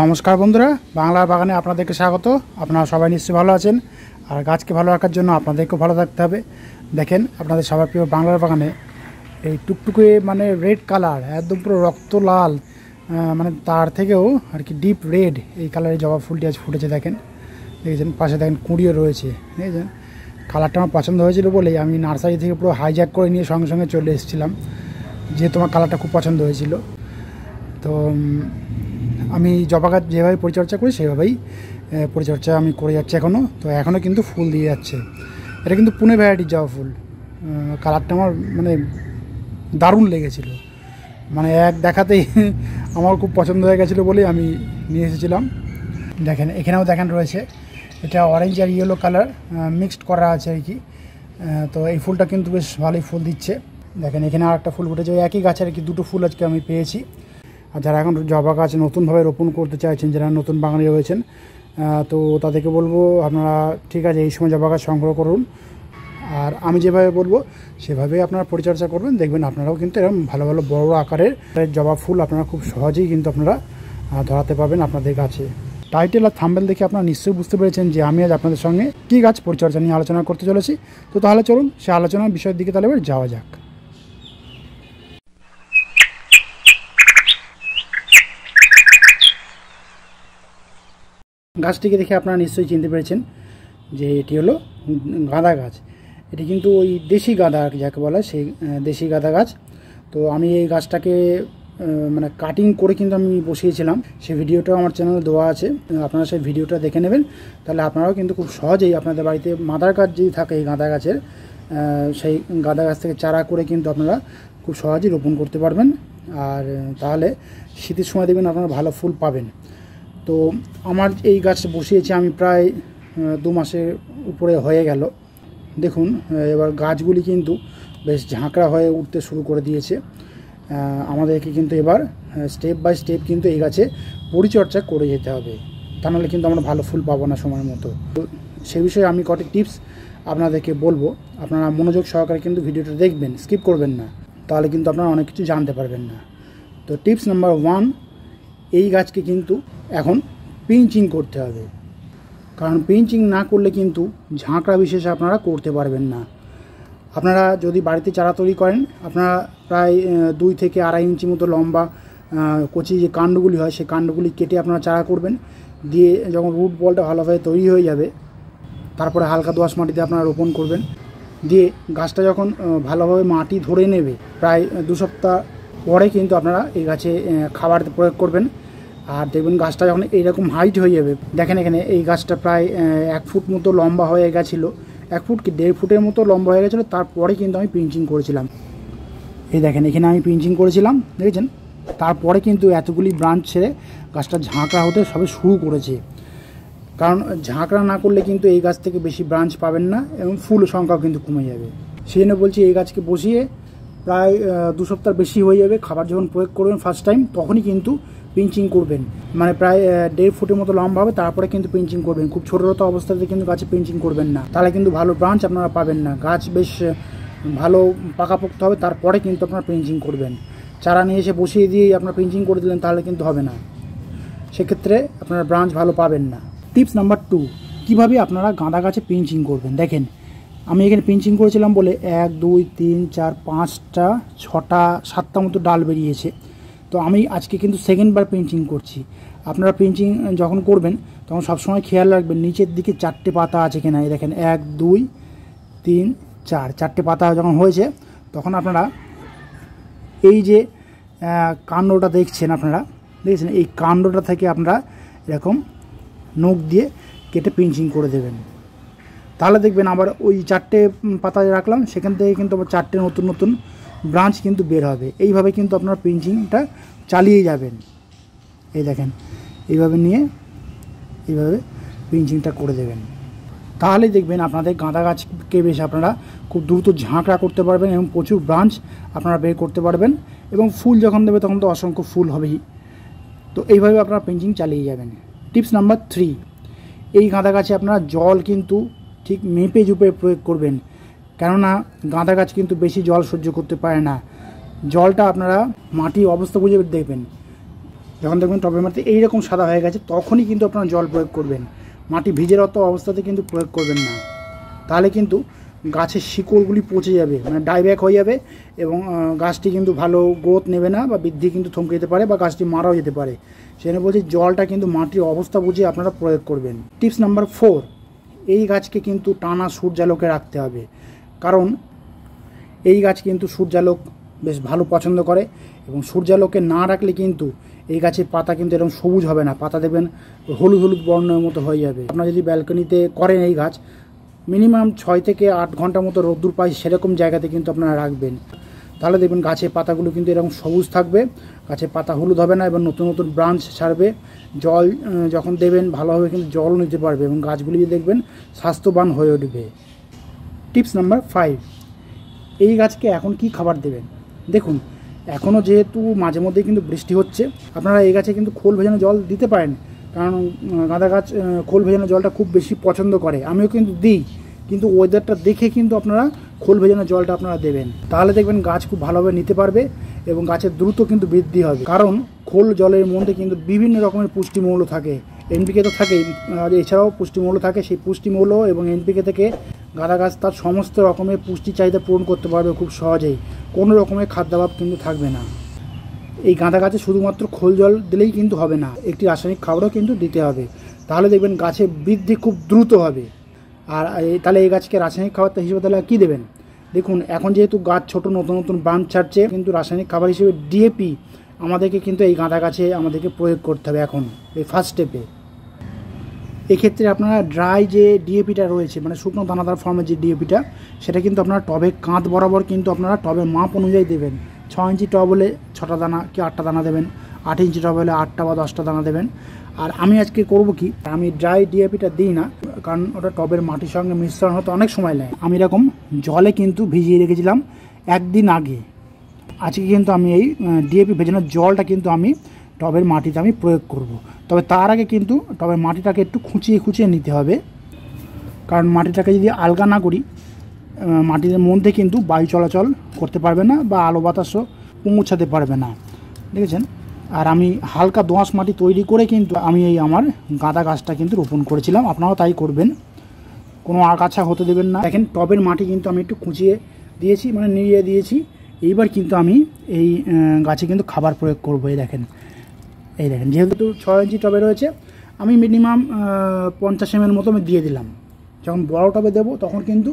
নমস্কার বন্ধুরা, বাংলার বাগানে আপনাদেরকে স্বাগত। আপনারা সবাই নিশ্চয়ই ভালো আছেন, আর গাছকে ভালো রাখার জন্য আপনাদেরকেও ভালো থাকতে হবে। দেখেন, আপনাদের সবার প্রিয় বাংলার বাগানে এই টুকটুকে মানে রেড কালার, একদম পুরো রক্ত লাল, মানে তার থেকেও আর কি ডিপ রেড এই কালারের জবা ফুলটি আজ ফুটেছে। দেখেন, দেখেছেন, পাশে দেখেন কুঁড়িও রয়েছে। দেখেছেন, কালারটা আমার পছন্দ হয়েছিল বলেই আমি নার্সারি থেকে পুরো হাইজ্যাক করে নিয়ে সঙ্গে সঙ্গে চলে এসেছিলাম, যেহেতু আমার কালারটা খুব পছন্দ হয়েছিল। তো আমি জবা গাছ যেভাবে পরিচর্যা করি সেভাবেই পরিচর্যা আমি করে যাচ্ছি এখনও। তো এখনও কিন্তু ফুল দিয়ে যাচ্ছে। এটা কিন্তু পুনে ভ্যারাইটির জবা ফুল। কালারটা আমার মানে দারুণ লেগেছিল, মানে এক দেখাতেই আমার খুব পছন্দ হয়ে গেছিলো বলেই আমি নিয়ে এসেছিলাম। দেখেন, এখানেও দেখেন রয়েছে, এটা অরেঞ্জ আর ইয়েলো কালার মিক্সড করা আছে আর কি। তো এই ফুলটা কিন্তু বেশ ভালোই ফুল দিচ্ছে। দেখেন, এখানে আর একটা ফুল ফুটেছে, ওই একই গাছের আর কি দুটো ফুল আজকে আমি পেয়েছি। আর যারা এখন জবা গাছ নতুনভাবে রোপণ করতে চাইছেন, যারা নতুন বাগানে রয়েছেন, তো তাদেরকে বলবো আপনারা ঠিক আছে এই সময় জবা গাছ সংগ্রহ করুন, আর আমি যেভাবে বলবো সেভাবেই আপনারা পরিচর্যা করবেন। দেখবেন আপনারাও কিন্তু এরকম ভালো ভালো বড় আকারের জবা ফুল আপনারা খুব সহজেই কিন্তু আপনারা ধরাতে পারবেন আপনাদের গাছে। টাইটেল আর থাম্বনেল দেখে আপনারা নিশ্চয়ই বুঝতে পেরেছেন যে আমি আজ আপনাদের সঙ্গে কী গাছ পরিচর্যা নিয়ে আলোচনা করতে চলেছি। তো তাহলে চলুন সে আলোচনার বিষয়ের দিকে তাহলে এবার যাওয়া যাক। গাছটিকে দেখে আপনারা নিশ্চয়ই চিনতে পেরেছেন যে এটি হলো গাঁদা গাছ। এটি কিন্তু ওই দেশি গাঁদা যাকে বলা হয়, সেই দেশি গাঁদা গাছ। তো আমি এই গাছটাকে মানে কাটিং করে কিন্তু আমি বসিয়েছিলাম, সেই ভিডিওটাও আমার চ্যানেলে দেওয়া আছে, আপনারা সেই ভিডিওটা দেখে নেবেন। তাহলে আপনারাও কিন্তু খুব সহজেই আপনাদের বাড়িতে মাদার গাছ যদি থাকে এই গাঁদা গাছের, সেই গাঁদা গাছ থেকে চারা করে কিন্তু আপনারা খুব সহজেই রোপণ করতে পারবেন। আর তাহলে শীতের সময় দেখবেন আপনারা ভালো ফুল পাবেন। তো আমার এই গাছটা বসিয়েছি আমি প্রায় 2 মাসের উপরে হয়ে গেল। দেখুন, এবার গাছগুলি কিন্তু বেশ ঝাঁকড়া হয়ে উঠতে শুরু করে দিয়েছে। আমাদেরকে কিন্তু এবার স্টেপ বাই স্টেপ কিন্তু এই গাছে পরিচর্যা করে যেতে হবে, তা নাহলে কিন্তু আমরা ভালো ফুল পাবো না সময় মতো। তো সে বিষয়ে আমি কটি টিপস আপনাদেরকে বলবো, আপনারা মনোযোগ সহকারে কিন্তু ভিডিওটা দেখবেন, স্কিপ করবেন না, তাহলে কিন্তু আপনারা অনেক কিছু জানতে পারবেন না। তো টিপস নাম্বার 1, এই গাছকে কিন্তু এখন পিঞ্চিং করতে হবে, কারণ পিঞ্চিং না করলে কিন্তু ঝাঁকড়া বিশেষ আপনারা করতে পারবেন না। আপনারা যদি বাড়িতে চারা তৈরি করেন, আপনারা প্রায় 2 থেকে 2.5 ইঞ্চি মতো লম্বা কচি যে কাণ্ডগুলি হয় সেই কাণ্ডগুলি কেটে আপনারা চারা করবেন। দিয়ে যখন রুট বলটা ভালোভাবে তৈরি হয়ে যাবে, তারপরে হালকা দোআঁশ মাটিতে আপনারা রোপণ করবেন। দিয়ে গাছটা যখন ভালোভাবে মাটি ধরে নেবে, প্রায় 2 সপ্তাহ পরে কিন্তু আপনারা এই গাছে খাবার প্রয়োগ করবেন। আর দেখবেন গাছটা যখন এইরকম হাইট হয়ে যাবে, দেখেন এখানে এই গাছটা প্রায় 1 ফুট মতো লম্বা হয়ে গেছিলো, 1 ফুট কি 1.5 ফুটের মতো লম্বা হয়ে গেছিলো। তারপরে কিন্তু আমি পিঞ্চিং করেছিলাম। এই দেখেন, এখানে আমি পিঞ্চিং করেছিলাম, দেখেছেন। তারপরে কিন্তু এতগুলি ব্রাঞ্চ ছেড়ে গাছটা ঝাঁকড়া হতে সবে শুরু করেছে। কারণ ঝাঁকড়া না করলে কিন্তু এই গাছ থেকে বেশি ব্রাঞ্চ পাবেন না এবং ফুল সংখ্যাও কিন্তু কমে যাবে। সেই জন্য বলছি এই গাছকে বসিয়ে প্রায় 2 সপ্তাহ বেশি হয়ে যাবে, খাবার যখন প্রয়োগ করবেন ফার্স্ট টাইম তখনই কিন্তু পিঞ্চিং করবেন। মানে প্রায় 1.5 ফুটের মতো লম্বা হবে, তারপরে কিন্তু পিঞ্চিং করবেন। খুব ছোটো ছোটো অবস্থাতে কিন্তু গাছে পিঞ্চিং করবেন না, তাহলে কিন্তু ভালো ব্রাঞ্চ আপনারা পাবেন না। গাছ বেশ ভালো পাকাপোক্ত হবে, তারপরে কিন্তু আপনারা পিঞ্চিং করবেন। চারা নিয়ে এসে বসিয়ে দিয়েই আপনারা পিঞ্চিং করে দিলেন, তাহলে কিন্তু হবে না, সেক্ষেত্রে আপনারা ব্রাঞ্চ ভালো পাবেন না। টিপস নাম্বার 2, কীভাবে আপনারা গাঁদা গাছে পিঞ্চিং করবেন। দেখেন, আমি এখানে পিঞ্চিং করেছিলাম বলে 1 2 3 4 5টা 6টা 7টা মতো ডাল বেরিয়েছে। তো আমি আজকে কিন্তু সেকেন্ডবার পিঞ্চিং করছি। আপনারা পিঞ্চিং যখন করবেন তখন সবসময় খেয়াল রাখবেন নিচের দিকে 4টে পাতা আছে কিনা। এই দেখেন 1 2 3 4, 4টে পাতা যখন হয়েছে তখন আপনারা এই যে কাণ্ডটা দেখছেন, আপনারা দেখছেন, এই কাণ্ডটা থেকে আপনারা এরকম নখ দিয়ে কেটে পিঞ্চিং করে দেবেন। তাহলে দেখবেন আবার ওই 4টে পাতা রাখলাম, সেখান থেকে কিন্তু আবার 4টে নতুন নতুন ব্রাঞ্চ কিন্তু বের হবে। এইভাবে কিন্তু আপনারা পিঞ্চিংটা চালিয়ে যাবেন। এই দেখেন, এইভাবে নিয়ে এইভাবে পিঞ্চিংটা করে দেবেন, তাহলেই দেখবেন আপনাদের গাঁদা গাছকে বেশ আপনারা খুব দ্রুত ঝাঁকড়া করতে পারবেন এবং প্রচুর ব্রাঞ্চ আপনারা বের করতে পারবেন। এবং ফুল যখন দেবে তখন তো অসংখ্য ফুল হবেই। তো এইভাবে আপনারা পিঞ্চিং চালিয়ে যাবেন। টিপস নাম্বার 3, এই গাঁদা গাছে আপনারা জল কিন্তু ঠিক মেপে ঝুপে প্রয়োগ করবেন, কেননা গাঁদা গাছ কিন্তু বেশি জল সহ্য করতে পারে না। জলটা আপনারা মাটির অবস্থা বুঝে দেখবেন। যখন দেখবেন টবের মাটি এইরকম সাদা হয়ে গেছে তখনই কিন্তু আপনারা জল প্রয়োগ করবেন। মাটি ভিজে রত অবস্থাতে কিন্তু প্রয়োগ করবেন না, তাহলে কিন্তু গাছের শিকড়গুলি পচে যাবে, মানে ডাইব্যাক হয়ে যাবে এবং গাছটি কিন্তু ভালো গ্রোথ নেবে না বা বৃদ্ধি কিন্তু থমকে যেতে পারে বা গাছটি মারাও যেতে পারে। সেজন্য বলছি জলটা কিন্তু মাটির অবস্থা বুঝে আপনারা প্রয়োগ করবেন। টিপস নাম্বার 4, এই গাছকে কিন্তু টানা সূর্যালোকে রাখতে হবে, কারণ এই গাছ কিন্তু সূর্যালোক বেশ ভালো পছন্দ করে এবং সূর্যালোকে না রাখলে কিন্তু এই গাছের পাতা কিন্তু এরকম সবুজ হবে না, পাতা দেখবেন হলুদ হলুদ বর্ণের মতো হয়ে যাবে। আপনারা যদি ব্যালকনিতে করেন এই গাছ, মিনিমাম 6 থেকে 8 ঘন্টা মতো রোদ্দুর পায় সেরকম জায়গাতে কিন্তু আপনারা রাখবেন, তাহলে দেখবেন গাছের পাতাগুলো কিন্তু এরকম সবুজ থাকবে, গাছের পাতা হলুদ হবে না এবং নতুন নতুন ব্রাঞ্চ ছাড়বে। জল যখন দেবেন ভালোভাবে কিন্তু জল নিতে পারবে এবং গাছগুলি দেখবেন স্বাস্থ্যবান হয়ে উঠবে। টিপস নাম্বার 5, এই গাছকে এখন কি খাবার দেবেন। দেখুন এখনও যেহেতু মাঝে মধ্যে কিন্তু বৃষ্টি হচ্ছে, আপনারা এই গাছে কিন্তু খোল ভেজানো জল দিতে পারেন, কারণ গাঁদা গাছ খোল ভেজানো জলটা খুব বেশি পছন্দ করে, আমিও কিন্তু দিই, কিন্তু ওয়েদারটা দেখে কিন্তু আপনারা খোল ভেজানো জলটা আপনারা দেবেন, তাহলে দেখবেন গাছ খুব ভালোভাবে নিতে পারবে এবং গাছের দ্রুত কিন্তু বৃদ্ধি হবে। কারণ খোল জলের মধ্যে কিন্তু বিভিন্ন রকমের পুষ্টিমৌল থাকে, এনপিকে তো থাকেই, আর এছাড়াও পুষ্টিমৌল থাকে, সেই পুষ্টিমৌল এবং এনপিকে থেকে গাঁদা গাছ তার সমস্ত রকমের পুষ্টি চাহিদা পূরণ করতে পারবে খুব সহজেই, কোনো রকমের খাদ্যাভাব কিন্তু থাকবে না। এই গাঁদা গাছে শুধুমাত্র খোল জল দিলেই কিন্তু হবে না, একটি রাসায়নিক খাবারও কিন্তু দিতে হবে, তাহলে দেখবেন গাছের বৃদ্ধি খুব দ্রুত হবে। আর তাহলে এই গাছকে রাসায়নিক খাবারটা হিসেবে তাহলে কী দেবেন। দেখুন এখন যেহেতু গাছ ছোট, নতুন নতুন ব্রাঞ্চ ছাড়ছে, কিন্তু রাসায়নিক খাবার হিসেবে ডিএপি আমাদেরকে কিন্তু এই গাঁদা গাছে আমাদেরকে প্রয়োগ করতে হবে এখন এই ফার্স্ট স্টেপে। এক্ষেত্রে আপনারা ড্রাই যে ডিএপিটা রয়েছে, মানে শুকনো দানাদার ফর্মের যে ডিএপিটা, সেটা কিন্তু আপনারা টবে কাঁধ বরাবর কিন্তু আপনারা টবের মাপ অনুযায়ী দেবেন। 6 ইঞ্চি টব হলে 6টা দানা কি 8টা দানা দেবেন, 8 ইঞ্চি টব হলে 8টা বা 10টা দানা দেবেন। আর আমি আজকে করব কি, আমি ড্রাই ডিএপিটা দিই না, কারণ ওটা টবের মাটির সঙ্গে মিশ্রণ হতে অনেক সময় নেয়। আমি এরকম জলে কিন্তু ভিজিয়ে রেখেছিলাম একদিন আগে, আজকে কিন্তু আমি এই ডিএপি ভেজানোর জলটা কিন্তু আমি টবের মাটিতে আমি প্রয়োগ করব। তবে তার আগে কিন্তু টবের মাটিটাকে একটু খুঁচিয়ে খুঁচিয়ে নিতে হবে, কারণ মাটিটাকে যদি আলগা না করি মাটির মধ্যে কিন্তু বায়ু চলাচল করতে পারবে না বা আলো বাতাসও পৌঁছাতে পারবে না, দেখেছেন। আর আমি হালকা দোআঁশ মাটি তৈরি করে কিন্তু আমি এই আমার গাঁদা গাছটা কিন্তু রোপণ করেছিলাম, আপনারাও তাই করবেন, কোনো আগাছা হতে দেবেন না। দেখেন টবের মাটি কিন্তু আমি একটু খুঁচিয়ে দিয়েছি, মানে নিড়িয়ে দিয়েছি। এইবার কিন্তু আমি এই গাছে কিন্তু খাবার প্রয়োগ করবো। এই দেখেন যেহেতু 6 ইঞ্চি টবে রয়েছে, আমি মিনিমাম 50 ml মতো আমি দিয়ে দিলাম। যখন বড় টবে দেবো তখন কিন্তু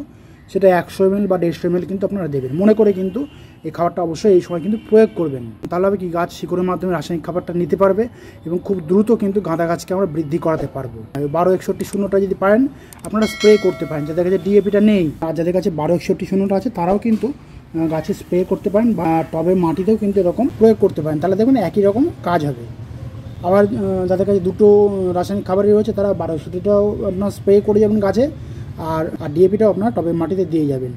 সেটা 100 ml বা 150 ml কিন্তু আপনারা দেবেন, মনে করে কিন্তু এই খাবারটা অবশ্যই এই সময় কিন্তু প্রয়োগ করবেন। তাহলে হবে কি, গাছ শিকড়ের মাধ্যমে রাসায়নিক খাবারটা নিতে পারবে এবং খুব দ্রুত কিন্তু গাঁদা গাছকে আমরা বৃদ্ধি করাতে পারবো। 1261 যদি পারেন আপনারা স্প্রে করতে পারেন, যাদের কাছে ডিএপিটা নেই আর যাদের কাছে 1261 আছে তারাও কিন্তু গাছে স্প্রে করতে পারেন বা টবের মাটিতেও কিন্তু এরকম প্রয়োগ করতে পারেন, তাহলে দেখবেন একই রকম কাজ হবে। আবার যাদের কাছে দুটো রাসায়নিক খাবারই রয়েছে তারা 1261টাও আপনার স্প্রে করে যাবেন গাছে, আর ডিএপিটাও আপনার টবের মাটিতে দিয়ে যাবেন,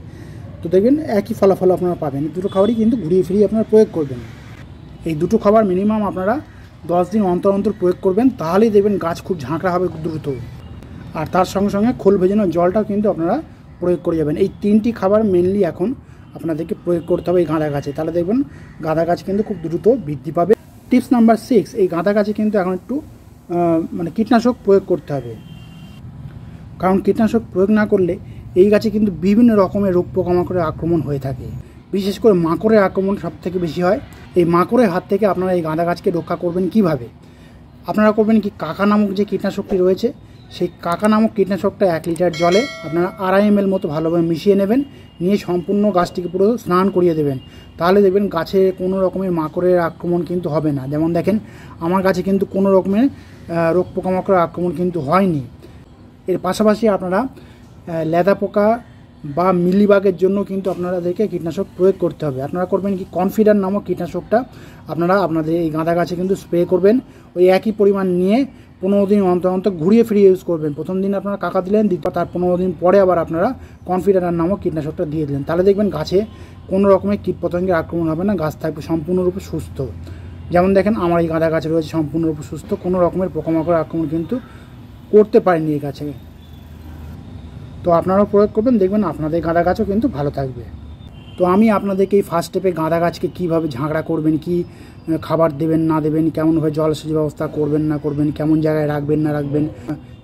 তো দেখবেন একই ফলাফল আপনারা পাবেন। দুটো খাবারই কিন্তু ঘুরিয়ে ফিরিয়ে আপনারা প্রয়োগ করবেন। এই দুটো খাবার মিনিমাম আপনারা 10 দিন অন্তর অন্তর প্রয়োগ করবেন, তাহলেই দেখবেন গাছ খুব ঝাঁকড়া হবে দ্রুত। আর তার সঙ্গে সঙ্গে খোল ভেজানো জলটাও কিন্তু আপনারা প্রয়োগ করে যাবেন। এই 3টি খাবার মেনলি এখন আপনাদেরকে প্রয়োগ করতে হবে এই গাঁদা গাছে, তাহলে দেখবেন গাঁদা গাছ কিন্তু খুব দ্রুত বৃদ্ধি পাবে। টিপস নাম্বার 6, এই গাঁদা গাছে কিন্তু এখন একটু মানে কীটনাশক প্রয়োগ করতে হবে, কারণ কীটনাশক প্রয়োগ না করলে এই গাছে কিন্তু বিভিন্ন রকমের রোগ পোকামাকড়ের আক্রমণ হয়ে থাকে, বিশেষ করে মাকড়ের আক্রমণ সব থেকে বেশি হয়। এই মাকড়ের হাত থেকে আপনারা এই গাঁদা গাছকে রক্ষা করবেন কিভাবে, আপনারা করবেন কি, কাকা নামক যে কীটনাশকটি রয়েছে সেই কাকা নামক কীটনাশকটা 1 লিটার জলে আপনারা 2.5 ml মতো ভালোভাবে মিশিয়ে নেবেন, নিয়ে সম্পূর্ণ গাছটিকে পুরো স্নান করিয়ে দেবেন, তাহলে দেখবেন গাছে কোনো রকমের মাকড়ের আক্রমণ কিন্তু হবে না। যেমন দেখেন আমার গাছে কিন্তু কোনো রকমের রোগ পোকামাকড়ের আক্রমণ কিন্তু হয়নি। এর পাশাপাশি আপনারা লেদা পোকা বা মিলিবাগের জন্য কিন্তু আপনাদেরকে কীটনাশক প্রয়োগ করতে হবে। আপনারা করবেন কি, কনফিডার নামক কীটনাশকটা আপনারা আপনাদের এই গাঁদা গাছে কিন্তু স্প্রে করবেন, ওই একই পরিমাণ নিয়ে 15 দিন অন্তর অন্তর ঘুরিয়ে ফিরিয়ে ইউজ করবেন। প্রথম দিন আপনারা কাকা দিলেন, তার 15 দিন পরে আবার আপনারা কনফিডার নামক কীটনাশকটা দিয়ে দিলেন, তাহলে দেখবেন গাছে কোনো রকমের কীটপতঙ্গের আক্রমণ হবে না, গাছ থাকবে সম্পূর্ণরূপে সুস্থ। যেমন দেখেন আমার এই গাঁদা গাছ রয়েছে সম্পূর্ণরূপে সুস্থ, কোনো রকমের পোকামাকড়ের আক্রমণ কিন্তু করতে পারেনি এই গাছে। তো আপনারাও প্রয়োগ করবেন, দেখবেন আপনাদের গাঁদা গাছও কিন্তু ভালো থাকবে। তো আমি আপনাদেরকে এই ফার্স্ট স্টেপে গাঁদা গাছকে কীভাবে ঝাঁকড়া করবেন, কি খাবার দেবেন না দেবেন, কেমনভাবে জলসেচ ব্যবস্থা করবেন না করবেন, কেমন জায়গায় রাখবেন না রাখবেন,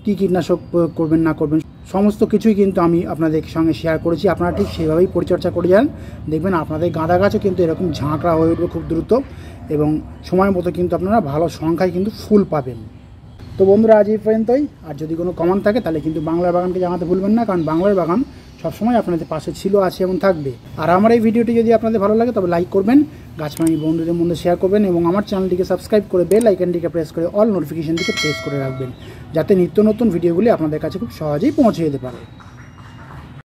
কী কীটনাশক প্রয়োগ করবেন না করবেন, সমস্ত কিছুই কিন্তু আমি আপনাদের সঙ্গে শেয়ার করেছি। আপনারা ঠিক সেভাবেই পরিচর্যা করে যান, দেখবেন আপনাদের গাঁদা গাছও কিন্তু এরকম ঝাঁকড়া হয়ে উঠবে খুব দ্রুত, এবং সময় মতো কিন্তু আপনারা ভালো সংখ্যায় কিন্তু ফুল পাবেন। তো বন্ধুরা, আজ এই পর্যন্তই। আর যদি কোনো কমেন্ট থাকে তাহলে কিন্তু বাংলার বাগানকে জানাতে ভুলবেন না, কারণ বাংলার বাগান সবসময় আপনাদের পাশে ছিল, আছে এবং থাকবে। আর আমার এই ভিডিওটি যদি আপনাদের ভালো লাগে তবে লাইক করবেন, গাছপ্রেমী বন্ধুদের মধ্যে শেয়ার করবেন, এবং আমার চ্যানেলটিকে সাবস্ক্রাইব করে বেল আইকনটিকে প্রেস করে অল নোটিফিকেশনটিকে প্রেস করে রাখবেন, যাতে নিত্য নতুন ভিডিওগুলি আপনাদের কাছে খুব সহজেই পৌঁছে যেতে পারে।